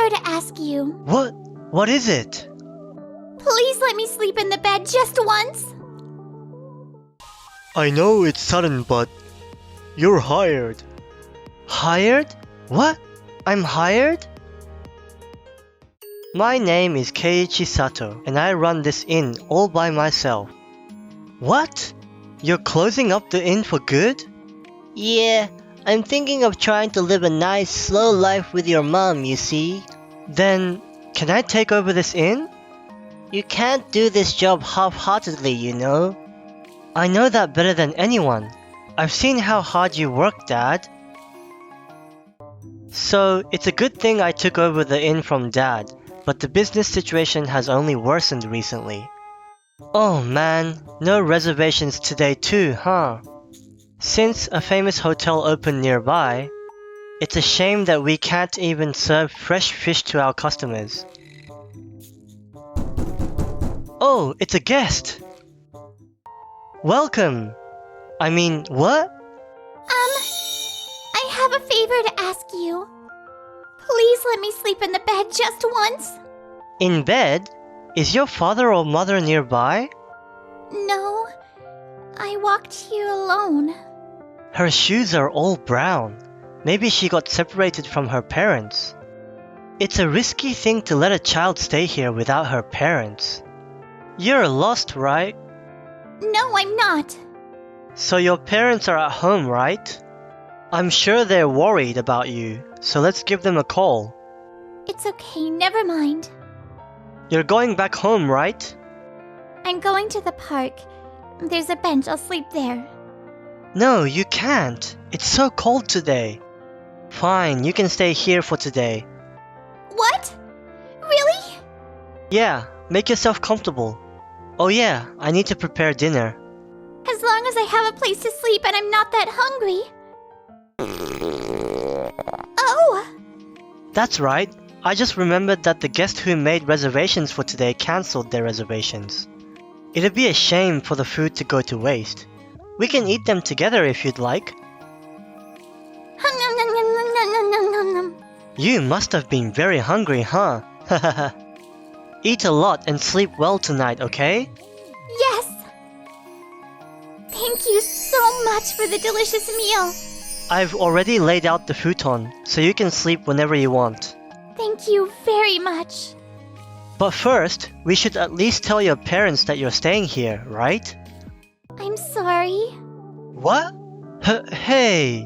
favor to ask you. What is it? Please let me sleep in the bed just once. I know it's sudden, but you're hired. Hired? What? I'm hired? My name is Keiichi Sato, and I run this inn all by myself. What? You're closing up the inn for good? Yeah, I'm thinking of trying to live a nice, slow life with your mom, you see. Then, can I take over this inn? You can't do this job half-heartedly, you know. I know that better than anyone. I've seen how hard you work, Dad. So, it's a good thing I took over the inn from Dad, but the business situation has only worsened recently. Oh man, no reservations today too, huh? Since a famous hotel opened nearby, it's a shame that we can't even serve fresh fish to our customers. Oh, it's a guest! Welcome! I mean, what? I have a favor to ask you. Please let me sleep in the bed just once. In bed? Is your father or mother nearby? No, I walked here alone. Her shoes are all brown. Maybe she got separated from her parents. It's a risky thing to let a child stay here without her parents. You're lost, right? No, I'm not. So your parents are at home, right? I'm sure they're worried about you, so let's give them a call. It's okay, never mind. You're going back home, right? I'm going to the park. There's a bench, I'll sleep there. No, you can't. It's so cold today. Fine, you can stay here for today. What? Really? Yeah, make yourself comfortable. Oh yeah, I need to prepare dinner. As long as I have a place to sleep and I'm not that hungry. Oh! That's right. I just remembered that the guest who made reservations for today cancelled their reservations. It'd be a shame for the food to go to waste. We can eat them together if you'd like. You must have been very hungry, huh? Eat a lot and sleep well tonight, okay? Yes! Thank you so much for the delicious meal. I've already laid out the futon, so you can sleep whenever you want. Thank you very much. But first, we should at least tell your parents that you're staying here, right? I'm sorry. What? Hey!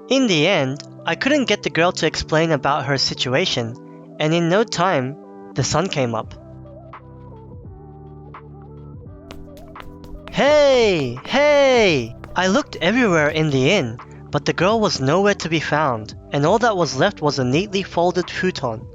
In the end, I couldn't get the girl to explain about her situation, and in no time, the sun came up. Hey! Hey! I looked everywhere in the inn, but the girl was nowhere to be found, and all that was left was a neatly folded futon.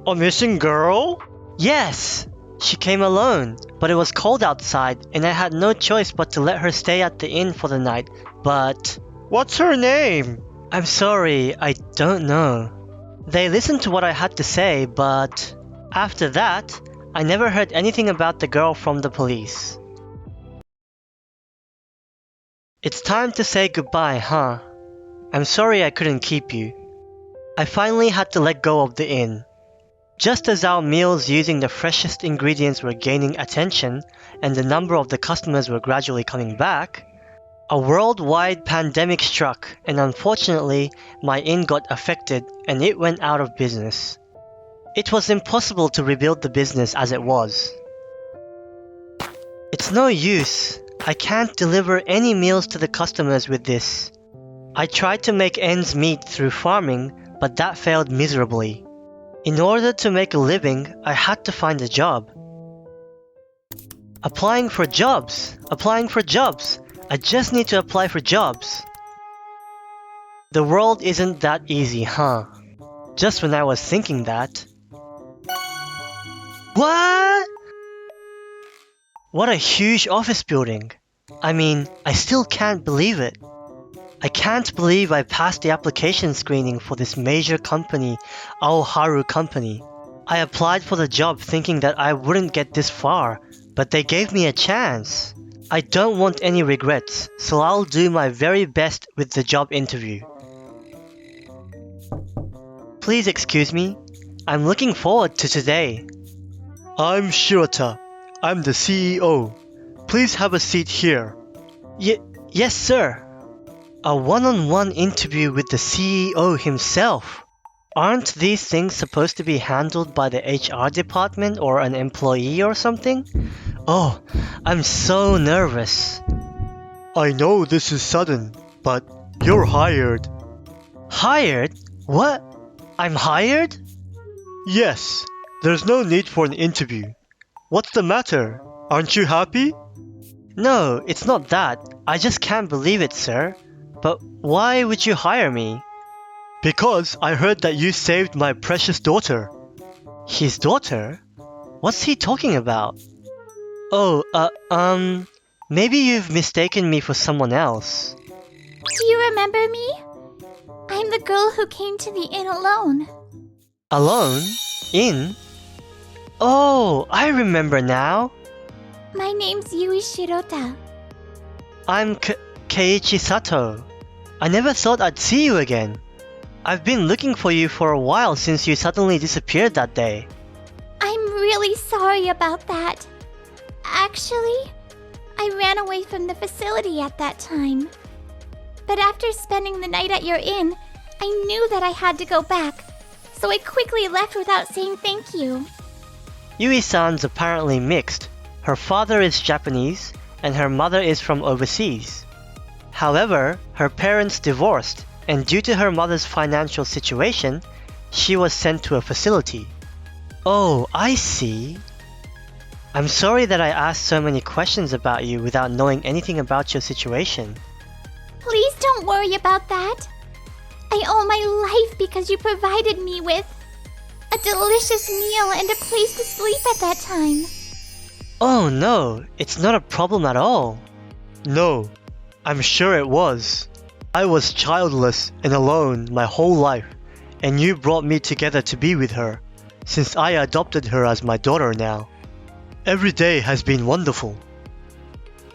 A missing girl? Yes! She came alone, but it was cold outside, and I had no choice but to let her stay at the inn for the night, but... What's her name? I'm sorry, I don't know. They listened to what I had to say, but... After that, I never heard anything about the girl from the police. It's time to say goodbye, huh? I'm sorry I couldn't keep you. I finally had to let go of the inn. Just as our meals using the freshest ingredients were gaining attention and the number of the customers were gradually coming back, a worldwide pandemic struck, and unfortunately, my inn got affected and it went out of business. It was impossible to rebuild the business as it was. It's no use. I can't deliver any meals to the customers with this. I tried to make ends meet through farming, but that failed miserably. In order to make a living, I had to find a job. Applying for jobs! I just need to apply for jobs. The world isn't that easy, huh? Just when I was thinking that. What? What a huge office building. I mean, I still can't believe it. I can't believe I passed the application screening for this major company, Aoharu Company. I applied for the job thinking that I wouldn't get this far, but they gave me a chance. I don't want any regrets, so I'll do my very best with the job interview. Please excuse me. I'm looking forward to today. I'm Shirota. I'm the CEO. Please have a seat here. Yes, sir. A one-on-one interview with the CEO himself. Aren't these things supposed to be handled by the HR department or an employee or something? Oh, I'm so nervous. I know this is sudden, but you're hired. Hired? What? I'm hired? Yes, there's no need for an interview. What's the matter? Aren't you happy? No, it's not that. I just can't believe it, sir. But why would you hire me? Because I heard that you saved my precious daughter. His daughter? What's he talking about? Oh, maybe you've mistaken me for someone else. Do you remember me? I'm the girl who came to the inn alone. Alone? In? Oh, I remember now. My name's Yui Shirota. I'm Keiichi Sato. I never thought I'd see you again. I've been looking for you for a while since you suddenly disappeared that day. I'm really sorry about that. Actually, I ran away from the facility at that time. But after spending the night at your inn, I knew that I had to go back, so I quickly left without saying thank you. Yui-san's apparently mixed. Her father is Japanese, and her mother is from overseas. However, her parents divorced, and due to her mother's financial situation, she was sent to a facility. Oh, I see. I'm sorry that I asked so many questions about you without knowing anything about your situation. Please don't worry about that. I owe my life because you provided me with a delicious meal and a place to sleep at that time. Oh no, it's not a problem at all. No, I'm sure it was. I was childless and alone my whole life, and you brought me together to be with her, since I adopted her as my daughter now. Every day has been wonderful.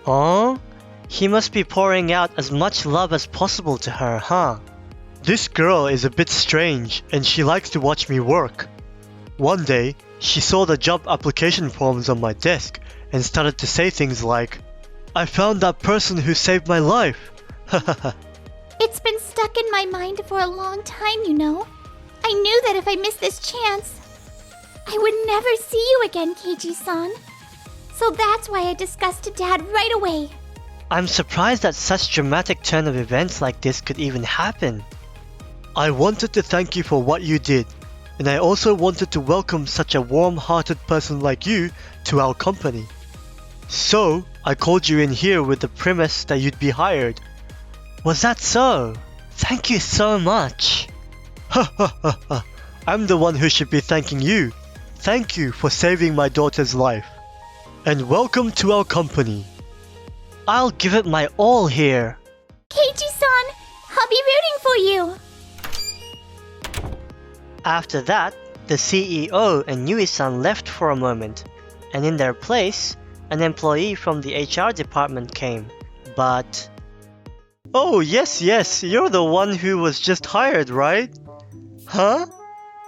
Aww, he must be pouring out as much love as possible to her, huh? This girl is a bit strange, and she likes to watch me work. One day, she saw the job application forms on my desk and started to say things like, "I found that person who saved my life." It's been stuck in my mind for a long time, you know. I knew that if I missed this chance, I would never see you again, Keiji-san. So that's why I discussed to Dad right away. I'm surprised that such dramatic turn of events like this could even happen. I wanted to thank you for what you did, and I also wanted to welcome such a warm-hearted person like you to our company. So, I called you in here with the premise that you'd be hired. Was that so? Thank you so much. Ha ha ha ha. I'm the one who should be thanking you. Thank you for saving my daughter's life. And welcome to our company. I'll give it my all here. Keiji-san, I'll be rooting for you. After that, the CEO and Yui-san left for a moment, and in their place, an employee from the HR department came. But... Oh, yes, you're the one who was just hired, right? Huh?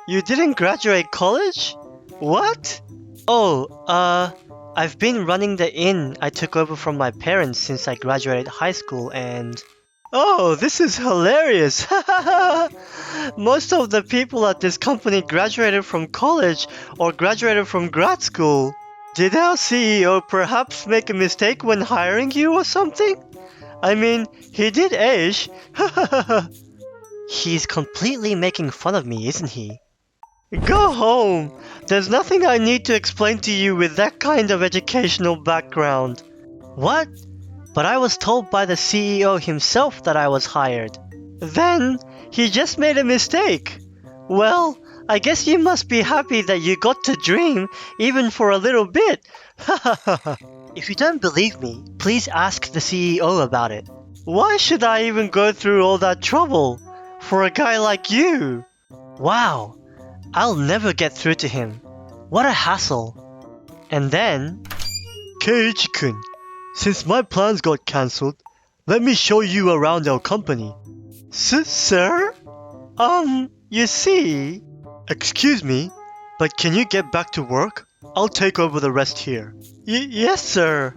You didn't graduate college? What? Oh, I've been running the inn I took over from my parents since I graduated high school and... Oh, this is hilarious! Most of the people at this company graduated from college or graduated from grad school. Did our CEO perhaps make a mistake when hiring you or something? I mean, he did age. He's completely making fun of me, isn't he? Go home! There's nothing I need to explain to you with that kind of educational background. What? But I was told by the CEO himself that I was hired. Then, he just made a mistake. Well, I guess you must be happy that you got to dream, even for a little bit. If you don't believe me, please ask the CEO about it. Why should I even go through all that trouble? For a guy like you? Wow, I'll never get through to him. What a hassle. And then... Keiichi-kun, since my plans got cancelled, let me show you around our company. Sir? You see... Excuse me, but can you get back to work? I'll take over the rest here. Yes, sir.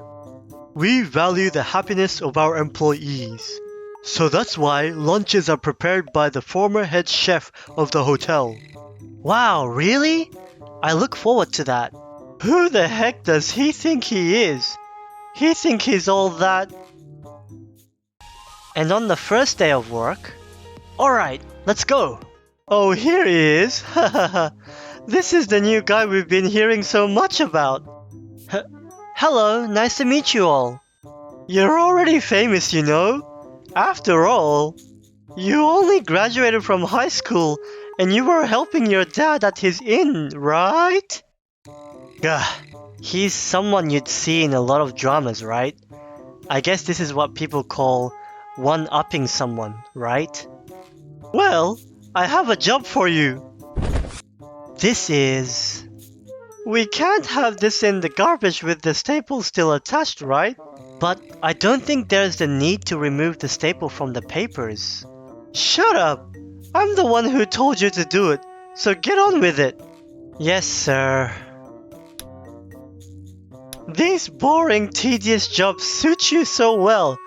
We value the happiness of our employees. So that's why lunches are prepared by the former head chef of the hotel. Wow, really? I look forward to that. Who the heck does he think he is? He think he's all that... And on the first day of work... Alright, let's go. Oh, here he is. This is the new guy we've been hearing so much about. Hello, nice to meet you all. You're already famous, you know. After all, you only graduated from high school and you were helping your dad at his inn, right? He's someone you'd see in a lot of dramas, right? I guess this is what people call one-upping someone, right? Well, I have a job for you. This is... We can't have this in the garbage with the staple still attached, right? But I don't think there's the need to remove the staple from the papers. Shut up! I'm the one who told you to do it, so get on with it. Yes, sir. These boring, tedious jobs suit you so well.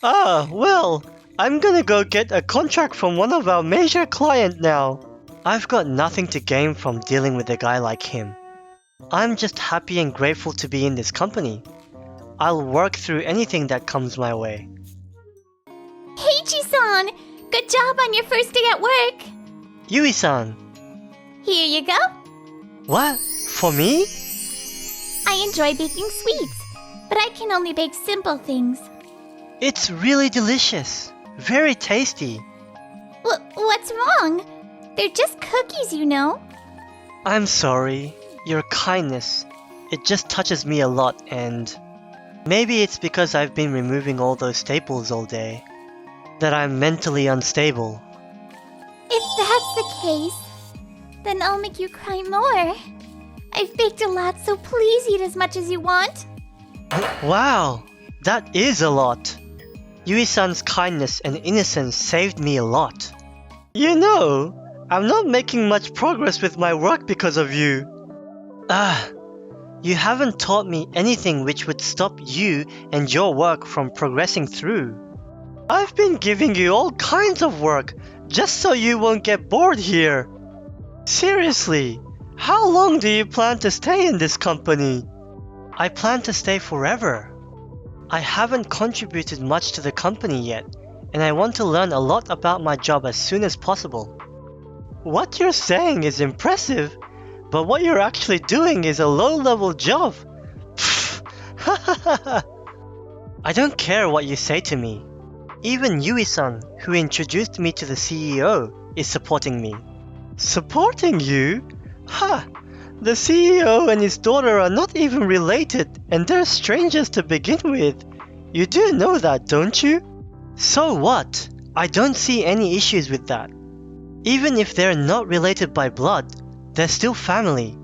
Well, I'm gonna go get a contract from one of our major clients now. I've got nothing to gain from dealing with a guy like him. I'm just happy and grateful to be in this company. I'll work through anything that comes my way. Heichi-san! Good job on your first day at work! Yui-san. Here you go. What? For me? I enjoy baking sweets, but I can only bake simple things. It's really delicious. Very tasty. What's wrong? They're just cookies, you know. I'm sorry. Your kindness. It just touches me a lot and... Maybe it's because I've been removing all those staples all day. That I'm mentally unstable. If that's the case, then I'll make you cry more. I've baked a lot, so please eat as much as you want. Wow, that is a lot. Yui-san's kindness and innocence saved me a lot. You know, I'm not making much progress with my work because of you. You haven't taught me anything which would stop you and your work from progressing through. I've been giving you all kinds of work just so you won't get bored here. Seriously, how long do you plan to stay in this company? I plan to stay forever. I haven't contributed much to the company yet, and I want to learn a lot about my job as soon as possible. What you're saying is impressive, but what you're actually doing is a low-level job. I don't care what you say to me. Even Yui-san, who introduced me to the CEO, is supporting me. Supporting you? The CEO and his daughter are not even related, and they're strangers to begin with. You do know that, don't you? So what? I don't see any issues with that. Even if they're not related by blood, they're still family.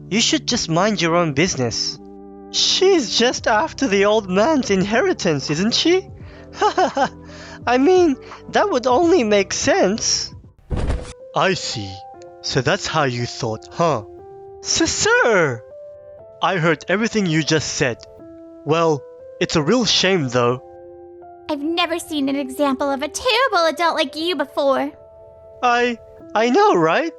You should just mind your own business. She's just after the old man's inheritance, isn't she? I mean, that would only make sense. I see. So that's how you thought, huh? Sir! I heard everything you just said. Well, it's a real shame though. I've never seen an example of a terrible adult like you before. I know, right?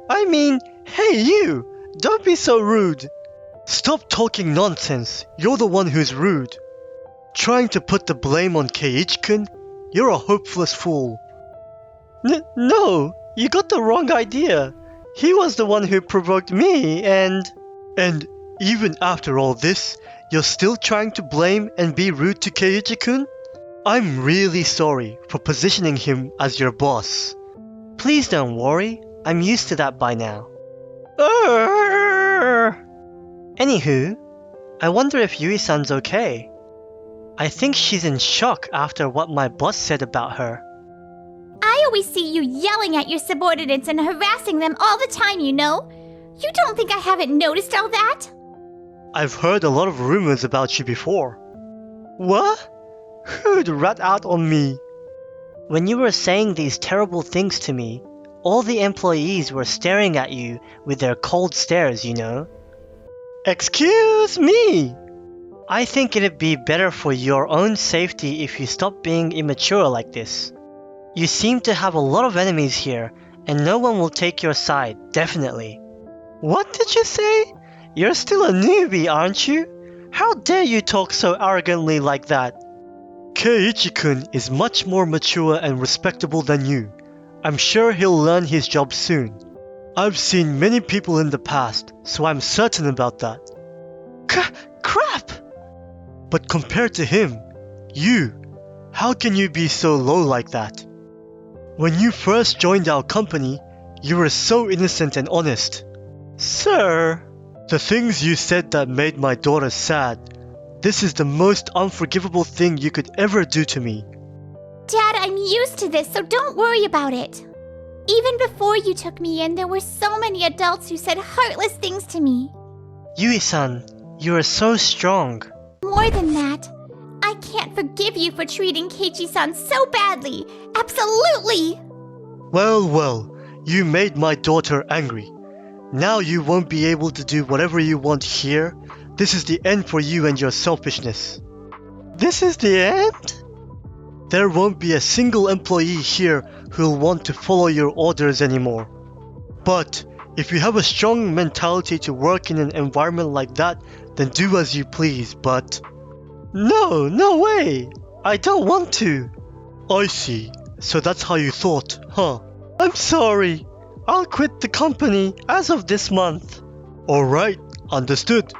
I mean, hey you! Don't be so rude. Stop talking nonsense. You're the one who's rude. Trying to put the blame on Keiichi-kun? You're a hopeless fool. No, you got the wrong idea. He was the one who provoked me and even after all this, you're still trying to blame and be rude to Keiichi-kun? I'm really sorry for positioning him as your boss. Please don't worry, I'm used to that by now. Anywho, I wonder if Yui-san's okay. I think she's in shock after what my boss said about her. I always see you yelling at your subordinates and harassing them all the time, you know? You don't think I haven't noticed all that? I've heard a lot of rumors about you before. What? Who'd rat out on me? When you were saying these terrible things to me, all the employees were staring at you with their cold stares, you know. Excuse me! I think it'd be better for your own safety if you stop being immature like this. You seem to have a lot of enemies here, and no one will take your side, definitely. What did you say? You're still a newbie, aren't you? How dare you talk so arrogantly like that? Keiichi-kun is much more mature and respectable than you. I'm sure he'll learn his job soon. I've seen many people in the past, so I'm certain about that. Crap! But compared to him, how can you be so low like that? When you first joined our company, you were so innocent and honest. Sir, the things you said that made my daughter sad, this is the most unforgivable thing you could ever do to me. Dad, I'm used to this, so don't worry about it. Even before you took me in, there were so many adults who said heartless things to me. Yui-san, you are so strong. More than that, I can't forgive you for treating Keiichi-san so badly. Absolutely! Well, you made my daughter angry. Now you won't be able to do whatever you want here. This is the end for you and your selfishness. This is the end? There won't be a single employee here who'll want to follow your orders anymore. But if you have a strong mentality to work in an environment like that, then do as you please, but... No way! I don't want to. I see. So that's how you thought, huh? I'm sorry. I'll quit the company as of this month. Alright, understood.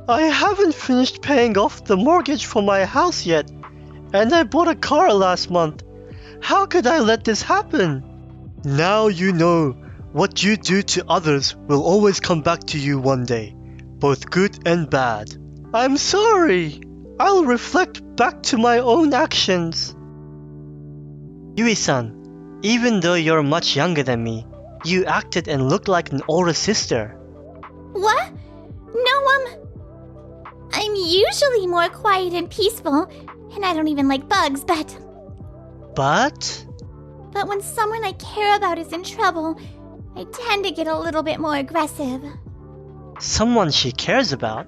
I haven't finished paying off the mortgage for my house yet, and I bought a car last month. How could I let this happen? Now you know, what you do to others will always come back to you one day, both good and bad. I'm sorry. I'll reflect back to my own actions. Yui-san, even though you're much younger than me, you acted and looked like an older sister. What? No, I'm usually more quiet and peaceful, and I don't even like bugs, but... But when someone I care about is in trouble, I tend to get a little bit more aggressive. Someone she cares about?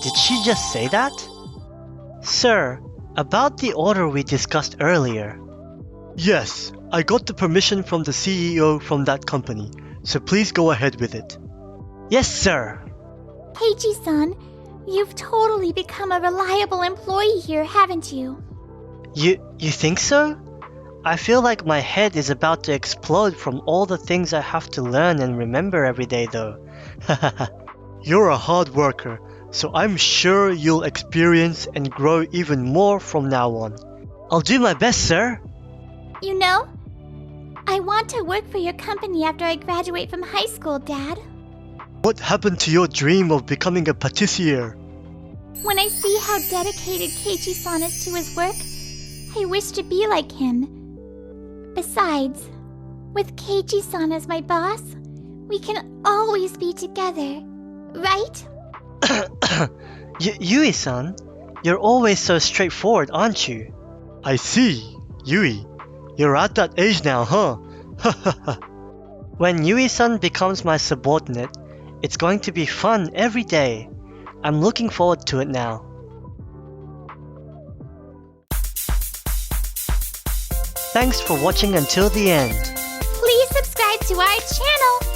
Did she just say that? Sir, about the order we discussed earlier. Yes, I got the permission from the CEO from that company, so please go ahead with it. Yes, sir. Keiichi-san, you've totally become a reliable employee here, haven't you? You think so? I feel like my head is about to explode from all the things I have to learn and remember every day though. You're a hard worker, so I'm sure you'll experience and grow even more from now on. I'll do my best, sir. You know, I want to work for your company after I graduate from high school, Dad. What happened to your dream of becoming a patissier? When I see how dedicated Keiichi-san is to his work, I wish to be like him. Besides, with Keiichi-san as my boss, we can always be together, right? Yui-san, you're always so straightforward, aren't you? I see, Yui. You're at that age now, huh? When Yui-san becomes my subordinate, it's going to be fun every day. I'm looking forward to it now. Thanks for watching until the end. Please subscribe to our channel.